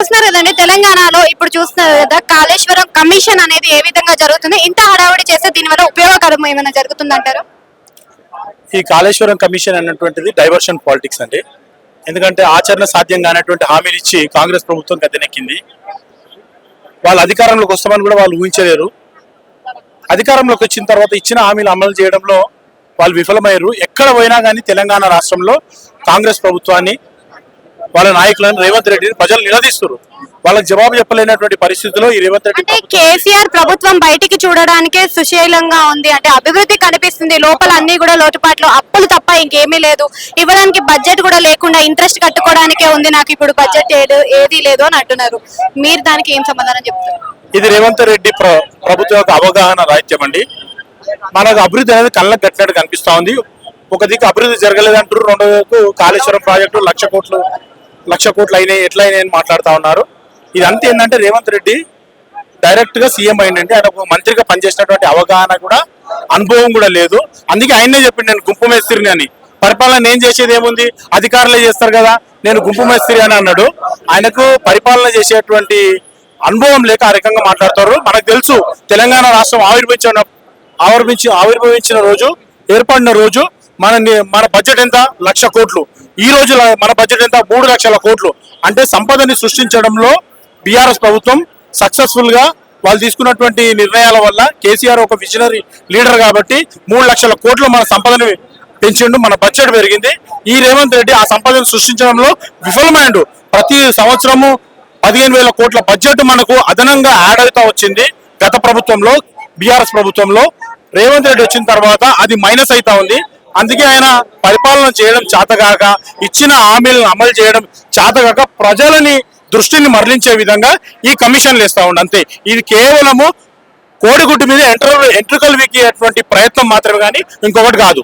చూస్తున్నారు కదండి, తెలంగాణలో ఇప్పుడు చూస్తున్నారు కదా, కాళేశ్వరం కమిషన్ అనేది ఏ విధంగా జరుగుతుంది, ఇంత హడావుడి చేస్తే దీనివల్ల ఉపయోగకరం ఏమైనా జరుగుతుంది అంటారు? ఈ కాళేశ్వరం కమిషన్ అన్నటువంటిది డైవర్షన్ పాలిటిక్స్ అండి. ఎందుకంటే ఆచరణ సాధ్యం కానటువంటి హామీలు ఇచ్చి కాంగ్రెస్ ప్రభుత్వం గద్దెనెక్కింది. వాళ్ళు అధికారంలోకి వస్తామని కూడా వాళ్ళు ఊహించలేరు. అధికారంలోకి వచ్చిన తర్వాత ఇచ్చిన హామీలు అమలు చేయడంలో వాళ్ళు విఫలమయ్యారు. ఎక్కడ పోయినా కానీ తెలంగాణ రాష్ట్రంలో కాంగ్రెస్ ప్రభుత్వాన్ని, వాళ్ళ నాయకులను, రేవంత్ రెడ్డిని ప్రజలు నిలదీస్తారు. వాళ్ళకి జవాబు చెప్పలేనటువంటి పరిస్థితుల్లో ఈ రేవంత్ రెడ్డి అంటే కేసీఆర్ ప్రభుత్వం బయటికి చూడడానికే సుశీలంగా ఉంది, అంటే అభివృద్ధి కనిపిస్తుంది, లోపల అన్ని కూడా లోటుపాట్లు, అప్పులు తప్ప ఇంకేమీ లేదు, ఇవ్వడానికి బడ్జెట్ కూడా లేకుండా ఇంట్రెస్ట్ కట్టుకోవడానికే ఉంది, నాకు ఇప్పుడు బడ్జెట్ ఏది లేదు అని అంటున్నారు. మీరు దానికి ఏం సమాధానం చెప్తారు? ఇది రేవంత్ రెడ్డి ప్రభుత్వం యొక్క అవగాహన రాహిత్యం అండి. మనకు అభివృద్ధి అనేది కళ్ళకు కట్టినట్టు కనిపిస్తా ఉంది. ఒక దిక్కు అభివృద్ధి జరగలేదంటారు, రెండో దిక్కు కాళేశ్వరం ప్రాజెక్టు 1,00,00,000 కోట్లు అయినాయి, ఎట్లా అయినాయి అని మాట్లాడుతూ ఉన్నారు. ఇదంతా ఏంటంటే రేవంత్ రెడ్డి డైరెక్ట్ గా సీఎం అయిందంటే ఆయన ఒక మంత్రిగా పనిచేసినటువంటి అవగాహన కూడా, అనుభవం కూడా లేదు. అందుకే ఆయనే చెప్పింది నేను గుంపు మేస్త్రిని అని. పరిపాలన నేను చేసేది ఏముంది, అధికారులే చేస్తారు కదా, నేను గుంపు మేస్త్రి అని అన్నాడు. ఆయనకు పరిపాలన చేసేటువంటి అనుభవం లేక ఆ రకంగా మాట్లాడతారు. మనకు తెలుసు తెలంగాణ రాష్ట్రం ఆవిర్భవించిన రోజు, ఏర్పడిన రోజు మన బడ్జెట్ ఎంత 1,00,000 కోట్లు. ఈ రోజు మన బడ్జెట్ ఎంత 3,00,000 కోట్లు. అంటే సంపదని సృష్టించడంలో బీఆర్ఎస్ ప్రభుత్వం సక్సెస్ఫుల్ గా వాళ్ళు తీసుకున్నటువంటి నిర్ణయాల వల్ల, కేసీఆర్ ఒక విజనరీ లీడర్ కాబట్టి 3,00,000 కోట్లు మన సంపదని పెంచిండు, మన బడ్జెట్ పెరిగింది. ఈ రేవంత్ రెడ్డి ఆ సంపదను సృష్టించడంలో విఫలమైండు. ప్రతి సంవత్సరము 15,000 కోట్ల బడ్జెట్ మనకు అదనంగా యాడ్ అవుతా వచ్చింది. గత ప్రభుత్వంలో, బీఆర్ఎస్ ప్రభుత్వంలో. రేవంత్ రెడ్డి వచ్చిన తర్వాత అది మైనస్ అవుతా ఉంది. అందుకే ఆయన పరిపాలన చేయడం చేతగాక, ఇచ్చిన హామీలను అమలు చేయడం చేతగాక, ప్రజలని దృష్టిని మరలించే విధంగా ఈ కమిషన్లు ఇస్తా ఉండి అంతే. ఇది కేవలము కోడిగుడ్డు మీద ఎంట్రుకలు వీకేటువంటి ప్రయత్నం మాత్రమే కానీ ఇంకొకటి కాదు.